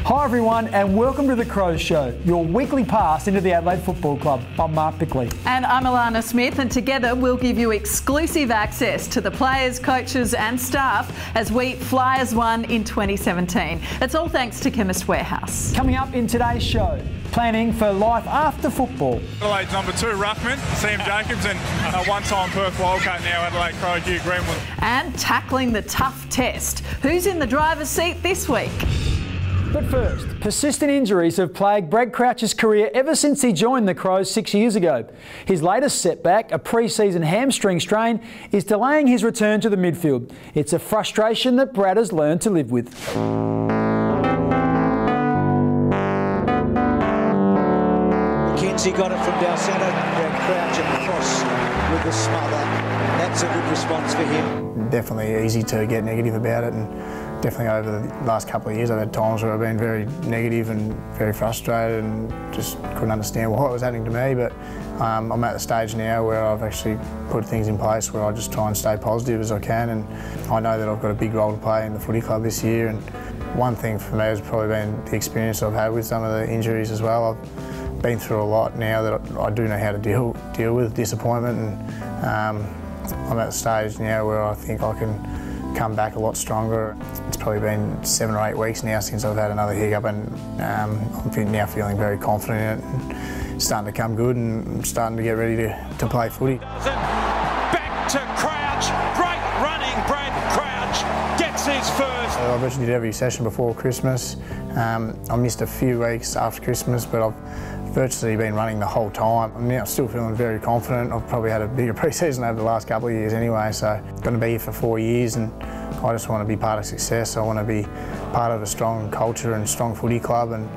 Hi everyone and welcome to the Crows Show, your weekly pass into the Adelaide Football Club. I'm Mark Bickley. And I'm Alana Smith, and together we'll give you exclusive access to the players, coaches and staff as we fly as one in 2017. It's all thanks to Chemist Warehouse. Coming up in today's show, planning for life after football. Adelaide's number 2 ruckman, Jenkins, and a one-time Perth Wildcat now, Adelaide Crow, Hugh Greenwood. And tackling the tough test. Who's in the driver's seat this week? But first, persistent injuries have plagued Brad Crouch's career ever since he joined the Crows 6 years ago. His latest setback, a pre-season hamstring strain, is delaying his return to the midfield. It's a frustration that Brad has learned to live with. He got it from down centre, Brad Crouch across with the smother. That's a good response for him. Definitely easy to get negative about it, and definitely over the last couple of years I've had times where I've been very negative and very frustrated and just couldn't understand what was happening to me, but I'm at the stage now where I've actually put things in place where I just try and stay positive as I can, and I know that I've got a big role to play in the footy club this year. And one thing for me has probably been the experience I've had with some of the injuries as well. I've been through a lot now that I do know how to deal with disappointment, and I'm at the stage now where I think I can come back a lot stronger. It's probably been 7 or 8 weeks now since I've had another hiccup, and I'm now feeling very confident in it, and starting to come good, and starting to get ready to play footy. Back to Crouch, great running, Brad Crouch gets his first. I virtually did every session before Christmas. I missed a few weeks after Christmas, but I've virtually been running the whole time. I'm now still feeling very confident. I've probably had a bigger pre-season over the last couple of years anyway, so I'm going to be here for 4 years, and I just want to be part of success. I want to be part of a strong culture and strong footy club, and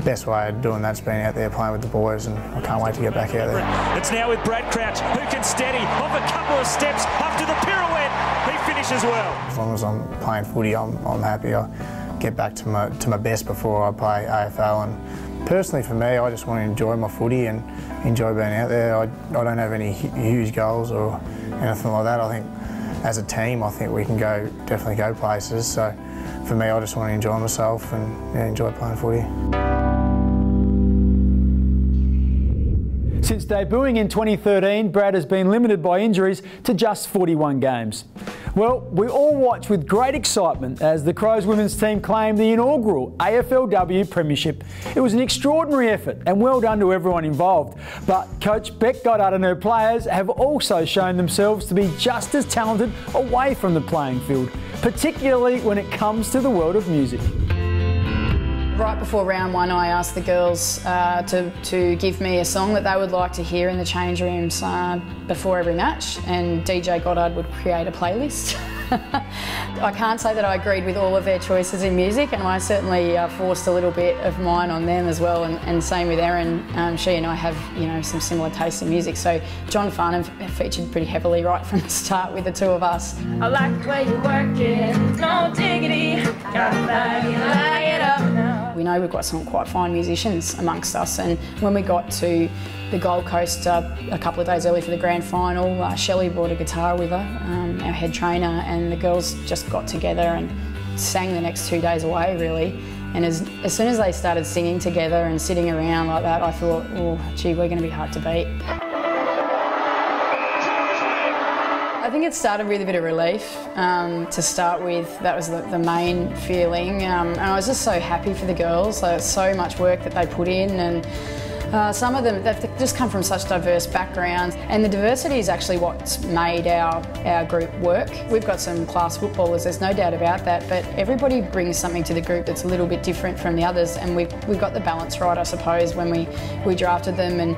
best way of doing that's been out there playing with the boys, and I can't wait to get back out there. It's now with Brad Crouch, who can steady off a couple of steps after the pirouette. He finishes well. As long as I'm playing footy, I'm happy. I get back to my best before I play AFL, and personally for me, I just want to enjoy my footy and enjoy being out there. I don't have any huge goals or anything like that. I think as a team, I think we can definitely go places. So for me, I just want to enjoy myself and enjoy playing footy. Since debuting in 2013, Brad has been limited by injuries to just 41 games. Well, we all watched with great excitement as the Crows women's team claimed the inaugural AFLW Premiership. It was an extraordinary effort and well done to everyone involved. But Coach Beck Goddard and her players have also shown themselves to be just as talented away from the playing field, particularly when it comes to the world of music. Right before round 1, I asked the girls to give me a song that they would like to hear in the change rooms before every match, and DJ Goddard would create a playlist. I can't say that I agreed with all of their choices in music, and I certainly forced a little bit of mine on them as well, and same with Erin. She and I have some similar tastes in music, so John Farnham featured pretty heavily right from the start with the two of us. I like the way you work it, no diggity, gotta light it up now. We know we've got some quite fine musicians amongst us, and when we got to the Gold Coast a couple of days early for the grand final, Shelley brought a guitar with her, our head trainer, and the girls just got together and sang the next 2 days away, really. And as soon as they started singing together and sitting around like that, I thought, oh, gee, we're going to be hard to beat. I think it started with a bit of relief to start with. That was the main feeling, and I was just so happy for the girls. So much work that they put in, and some of them, they've just come from such diverse backgrounds, and the diversity is actually what's made our group work. We've got some class footballers, there's no doubt about that, but everybody brings something to the group that's a little bit different from the others, and we got the balance right, I suppose, when we drafted them, and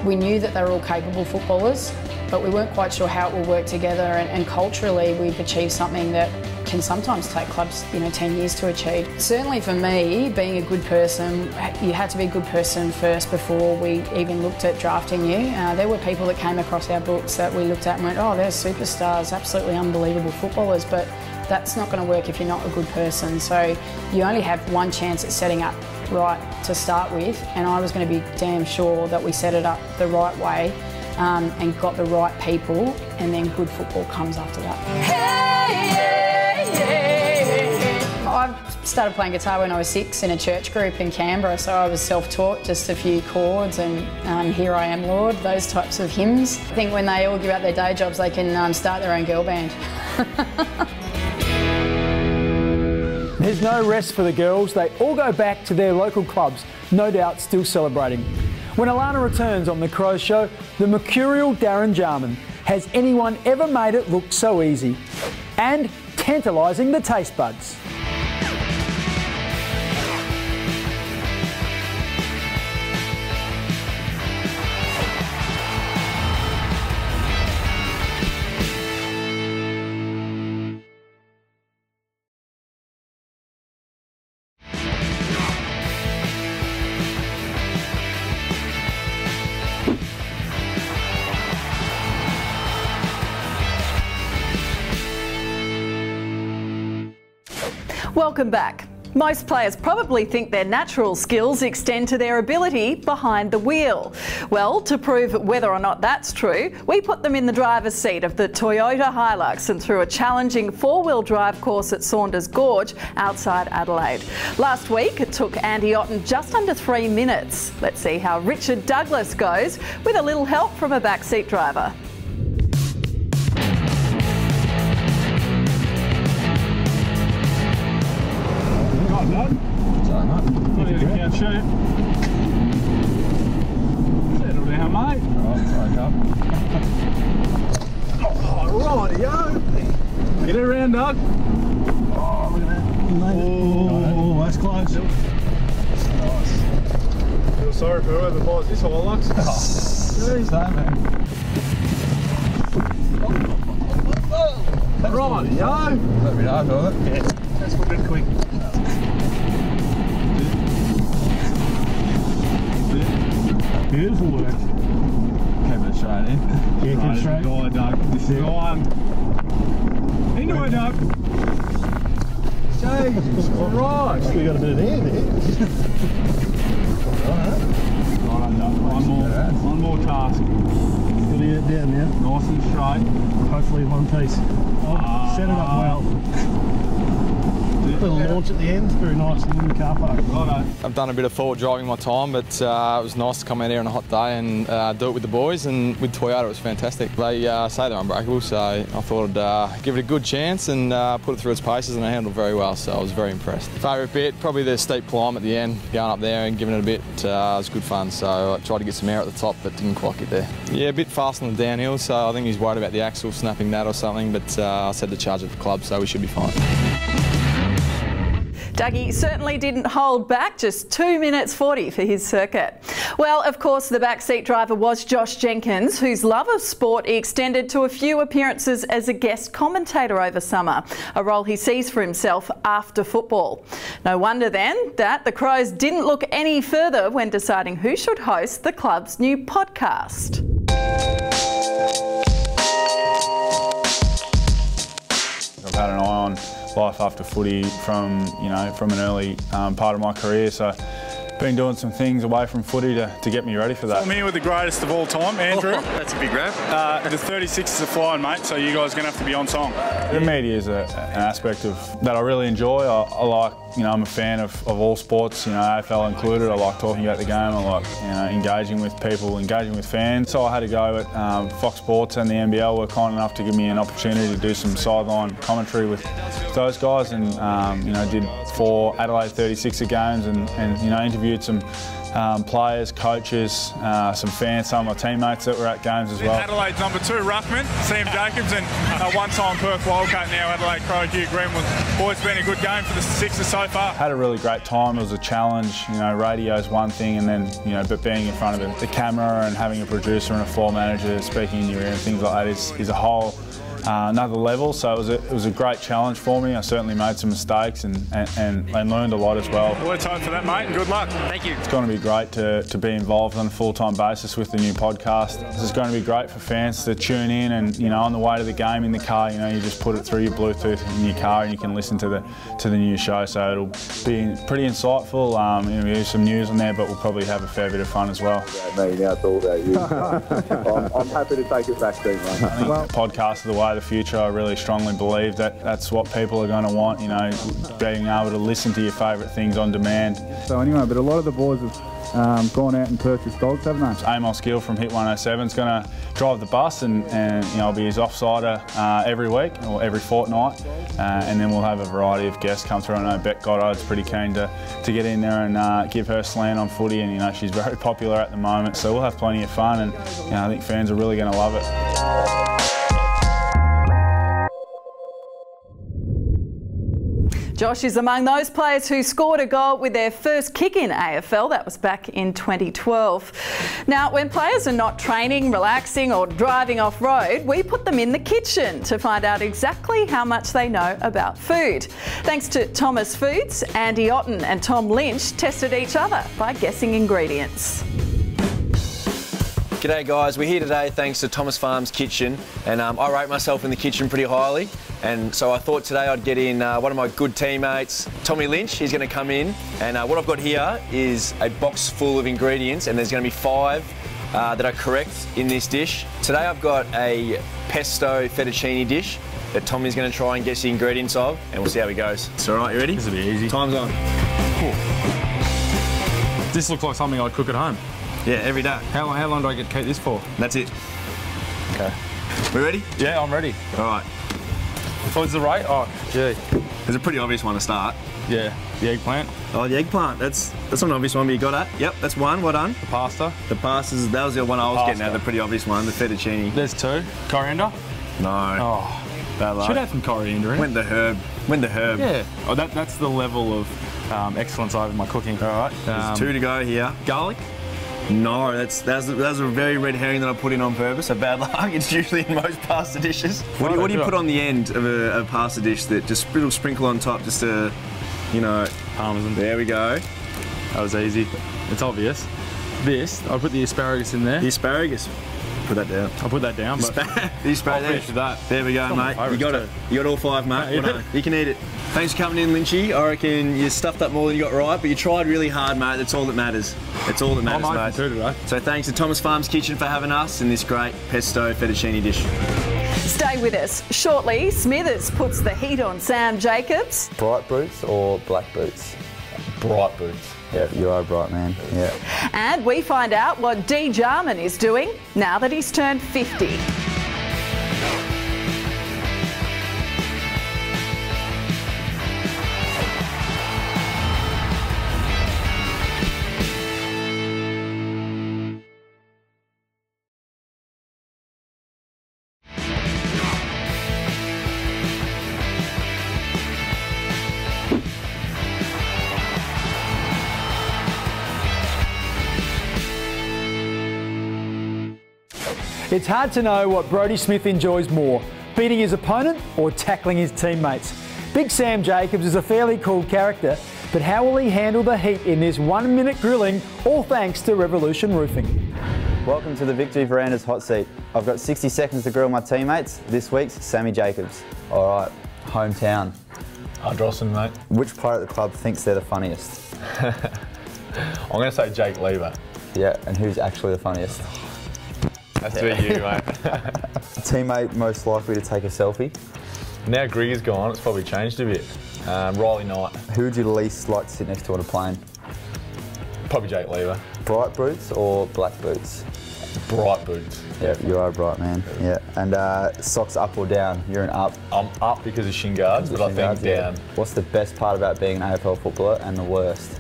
we knew that they were all capable footballers, but we weren't quite sure how it will work together, and culturally we've achieved something that can sometimes take clubs 10 years to achieve. Certainly for me, being a good person, you had to be a good person first before we even looked at drafting you. There were people that came across our books that we looked at and went, oh, they're superstars, absolutely unbelievable footballers, but that's not going to work if you're not a good person. So you only have one chance at setting up right to start with, and I was going to be damn sure that we set it up the right way and got the right people, and then good football comes after that. Hey, hey, hey, hey. I've started playing guitar when I was 6 in a church group in Canberra, so I was self-taught, just a few chords and Here I Am Lord, those types of hymns. I think when they all give up their day jobs, they can start their own girl band. There's no rest for the girls. They all go back to their local clubs, no doubt still celebrating. When Alana returns on The Crows Show, the mercurial Darren Jarman. Has anyone ever made it look so easy? And tantalising the taste buds. Welcome back. Most players probably think their natural skills extend to their ability behind the wheel. Well, to prove whether or not that's true, we put them in the driver's seat of the Toyota Hilux and through a challenging four-wheel drive course at Saunders Gorge outside Adelaide. Last week, it took Andy Otten just under 3 minutes. Let's see how Richard Douglas goes with a little help from a backseat driver. Shoot. Settle down, mate. Oh, rightio. Get it around, Doug. Oh, look at that. Oh, that's close. Nice. Feel sorry for whoever buys this Hilux. Jeez, man. Rightio. Let me know, will it? Yeah, that's a bit quick. Beautiful work. Keep it straight in. Yeah, keep it straight. Guy, Doug. This is on. Into it, Doug. Jeez, alright. We got a bit of air there. Alright, Doug. One more task. Got to get it down now. Nice and straight. Hopefully one piece. Set it up well. Little launch at the end, very nice in the car park. Righto. I've done a bit of forward driving my time, but it was nice to come out here on a hot day and do it with the boys, and with Toyota it was fantastic. They say they're unbreakable, so I thought I'd give it a good chance and put it through its paces, and I handled it very well, so I was very impressed. Favourite bit, probably the steep climb at the end, going up there and giving it a bit, it was good fun, so I tried to get some air at the top but didn't quite get there. Yeah, a bit fast on the downhill, so I think he's worried about the axle snapping that or something, but I said to charge it for club, so we should be fine. Dougie certainly didn't hold back, just 2 minutes 40 for his circuit. Well, of course, the backseat driver was Josh Jenkins, whose love of sport he extended to a few appearances as a guest commentator over summer, a role he sees for himself after football. No wonder then that the Crows didn't look any further when deciding who should host the club's new podcast. I've had an eye on life after footy from an early part of my career, so been doing some things away from footy to get me ready for that. I'm here with the greatest of all time, Andrew. Oh, that's a big grab. The 36 is a flying, mate, so you guys are going to have to be on song. The media is an aspect of that I really enjoy. I like, I'm a fan of all sports, AFL included. I like talking about the game. I like, engaging with people, engaging with fans. So I had to go at Fox Sports, and the NBL were kind enough to give me an opportunity to do some sideline commentary with those guys, and did 4 Adelaide 36er games, and interviewed some players, coaches, some fans, some of my teammates that were at games as well. Adelaide's number 2 ruckman, Sam Jenkins, and one-time Perth Wildcat, now Adelaide Crow, Hugh Greenwood. Boys, been a good game for the Sixers so far. Had a really great time. It was a challenge. Radio's one thing, and then but being in front of the camera and having a producer and a floor manager speaking in your ear and things like that is a whole another level. So it was a great challenge for me. I certainly made some mistakes and learned a lot as well. Let's hope for that, mate, and good luck. Thank you. It's going to be great to be involved on a full-time basis with the new podcast. This is going to be great for fans to tune in, and on the way to the game in the car, you just put it through your Bluetooth in your car and you can listen to the new show. So it'll be pretty insightful. There's some news on there, but we'll probably have a fair bit of fun as well. Me, now it's all about you. I'm happy to take it back to you, mate. I think podcasts are the way the future. I really strongly believe that that's what people are going to want, you know, being able to listen to your favourite things on demand. So anyway, but a lot of the boys have gone out and purchased dogs, haven't they? Amos Gill from Hit 107 is going to drive the bus, and you know, I'll be his offsider every week or every fortnight, and then we'll have a variety of guests come through. I know Beck Goddard's pretty keen to get in there and give her slant on footy, and you know, she's very popular at the moment, so we'll have plenty of fun, and you know, I think fans are really going to love it. Josh is among those players who scored a goal with their first kick in AFL. That was back in 2012. Now, when players are not training, relaxing or driving off-road, we put them in the kitchen to find out exactly how much they know about food. Thanks to Thomas Foods, Andy Otten and Tom Lynch tested each other by guessing ingredients. G'day guys, we're here today thanks to Thomas Farms Kitchen, and I rate myself in the kitchen pretty highly, and so I thought today I'd get in one of my good teammates, Tommy Lynch. He's going to come in, and what I've got here is a box full of ingredients, and there's going to be 5 that are correct in this dish. Today I've got a pesto fettuccine dish that Tommy's going to try and guess the ingredients of, and we'll see how he goes. It's alright, you ready? This will be easy. Time's on. Cool. This looks like something I'd cook at home. Yeah, every day. How long do I get to keep this for? That's it. Okay. We ready? Yeah, I'm ready. All right. What's the rate? Oh, gee. There's a pretty obvious one to start. Yeah, the eggplant. Oh, the eggplant. That's an obvious one, but you got that. Yep, that's one. Well done. The pasta. The pasta's, that was the one I was getting at, the pretty obvious one, the fettuccine. There's 2. Coriander? No. Oh, bad luck. should have some coriander in. Went the herb. Yeah. Oh, that's the level of excellence over my cooking. All right. There's 2 to go here. Garlic? No, that was a very red herring that I put in on purpose. A bad luck. It's usually in most pasta dishes. What do you put on the end of a pasta dish that just a little sprinkle on top, just to, you know, Parmesan. There we go. That was easy. It's obvious. This, I'll put the asparagus in there. The asparagus. Put that down. I'll put that down. But the asparagus. I'll finish with that. There we go, mate. You got it. You got all 5, mate. Yeah, well you can eat it. Thanks for coming in, Lynchy. I reckon you stuffed up more than you got right, but you tried really hard, mate. That's all that matters. That's all that matters, mate. Today. So thanks to Thomas Farms Kitchen for having us in this great pesto fettuccine dish. Stay with us. Shortly, Smithers puts the heat on Sam Jacobs. Bright boots or black boots? Bright boots. Yeah, you are bright, man. Yeah. And we find out what D. Jarman is doing now that he's turned 50. It's hard to know what Brodie Smith enjoys more, beating his opponent or tackling his teammates. Big Sam Jacobs is a fairly cool character, but how will he handle the heat in this 1-minute grilling, all thanks to Revolution Roofing? Welcome to the Victory Veranda's hot seat. I've got 60 seconds to grill my teammates. This week's Sammy Jacobs. All right, hometown. Ardrossan, mate. Which player at the club thinks they're the funniest? I'm going to say Jake Lever. Yeah, and who's actually the funniest? That's to be you, mate. Teammate most likely to take a selfie? Now Grig's gone, it's probably changed a bit. Riley Knight. Who would you least like to sit next to on a plane? Probably Jake Lever. Bright boots or black boots? Bright boots. Yeah, you are bright, man. Yeah. And socks up or down? You're an up. I'm up because of shin guards, but I think down. Yeah. What's the best part about being an AFL footballer and the worst?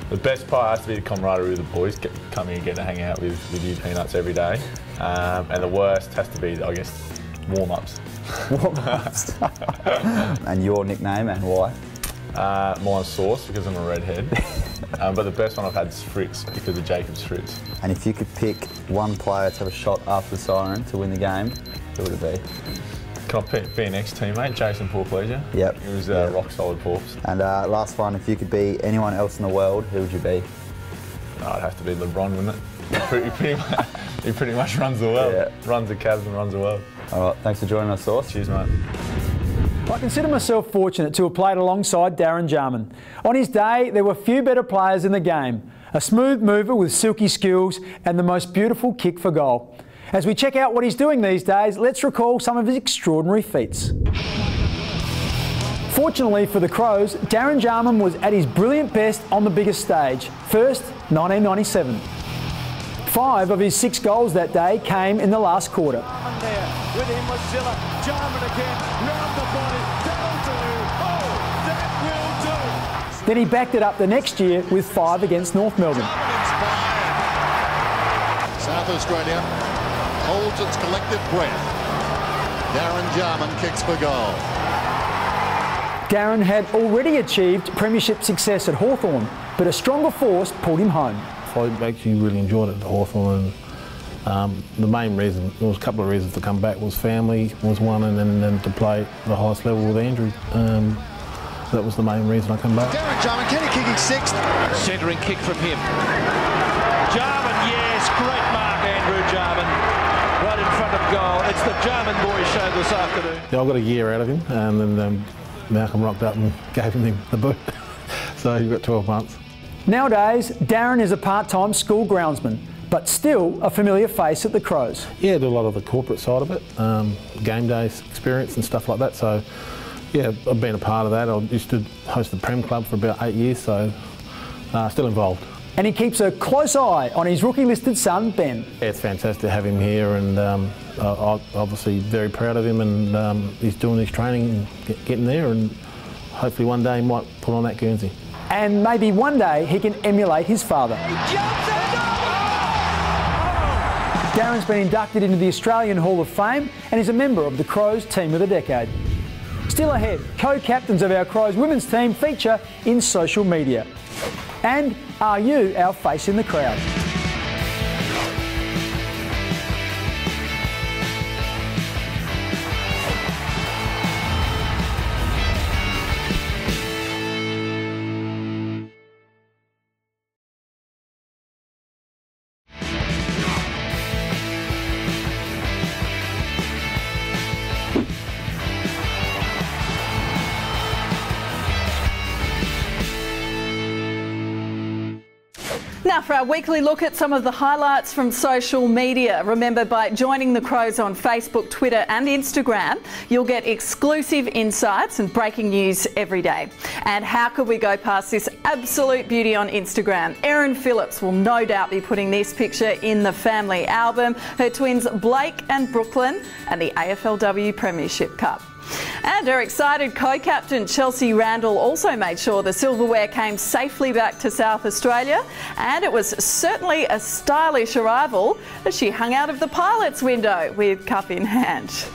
The best part has to be the camaraderie with the boys, coming and getting to hang out with you peanuts every day. And the worst has to be, I guess, warm-ups. Warm-ups. And your nickname and why? Mine's Sauce, because I'm a redhead. But the best one I've had is Fritz, because of Jacob's Fritz. And if you could pick one player to have a shot after the siren to win the game, who would it be? Can I pick be an ex-teammate, Jason Porplesia? Yep. He was rock solid Porps. And last one, if you could be anyone else in the world, who would you be? No, it'd have to be LeBron, wouldn't it? He pretty much runs the world. Yeah. Runs the Cavs and runs the world. All right, thanks for joining us, Sauce. Cheers, mate. I consider myself fortunate to have played alongside Darren Jarman. On his day, there were few better players in the game. A smooth mover with silky skills and the most beautiful kick for goal. As we check out what he's doing these days, let's recall some of his extraordinary feats. Fortunately for the Crows, Darren Jarman was at his brilliant best on the biggest stage. First, 1997. 5 of his 6 goals that day came in the last quarter. With him was Zilla. Jarman again. Round the body. That'll do. Oh, that will do. Then he backed it up the next year with 5 against North Melbourne. South Australia holds its collective breath. Darren Jarman kicks for goal. Darren had already achieved premiership success at Hawthorn, but a stronger force pulled him home. I actually really enjoyed it at Hawthorn, and the main reason, there was a couple of reasons to come back, was family was one, and then to play at the highest level with Andrew. That was the main reason I come back. Darren Jarman, can he kick his 6th? Centering kick from him. Jarman, yes, great mark, Andrew Jarman. Right in front of goal. It's the Jarman boys show this afternoon. Yeah, I got a year out of him, and then Malcolm rocked up and gave him the boot. So he got 12 months. Nowadays, Darren is a part-time school groundsman, but still a familiar face at the Crows. Yeah, I do a lot of the corporate side of it, game days experience and stuff like that. So yeah, I've been a part of that. I used to host the Prem Club for about 8 years, so still involved. And he keeps a close eye on his rookie-listed son, Ben. Yeah, it's fantastic to have him here, and I'm obviously very proud of him, and he's doing his training and getting there, and hopefully one day he might put on that Guernsey. And maybe one day he can emulate his father. Darren's been inducted into the Australian Hall of Fame and is a member of the Crows Team of the Decade. Still ahead, co-captains of our Crows women's team feature in social media. And are you our face in the crowd? Now for our weekly look at some of the highlights from social media. Remember, by joining the Crows on Facebook, Twitter and Instagram, you'll get exclusive insights and breaking news every day. And how could we go past this absolute beauty on Instagram? Erin Phillips will no doubt be putting this picture in the family album. Her twins Blake and Brooklyn and the AFLW Premiership Cup. And her excited co-captain Chelsea Randall also made sure the silverware came safely back to South Australia, and it was certainly a stylish arrival as she hung out of the pilot's window with cup in hand.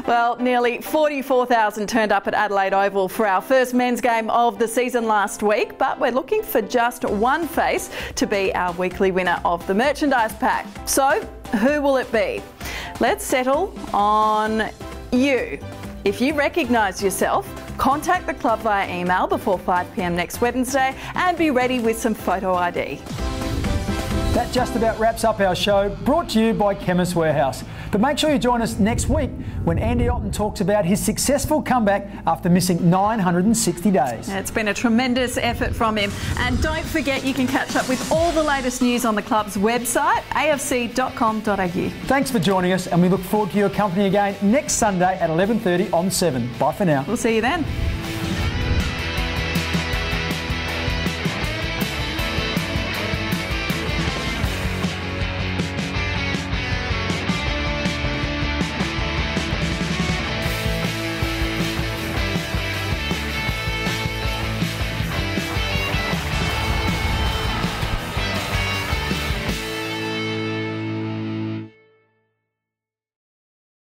Well, nearly 44,000 turned up at Adelaide Oval for our first men's game of the season last week, but we're looking for just one face to be our weekly winner of the merchandise pack. So, who will it be? Let's settle on you. If you recognise yourself, contact the club via email before 5 p.m. next Wednesday and be ready with some photo ID. That just about wraps up our show, brought to you by Chemist Warehouse. But make sure you join us next week when Andy Otten talks about his successful comeback after missing 960 days. It's been a tremendous effort from him. And don't forget, you can catch up with all the latest news on the club's website, afc.com.au. Thanks for joining us, and we look forward to your company again next Sunday at 11:30 on 7. Bye for now. We'll see you then.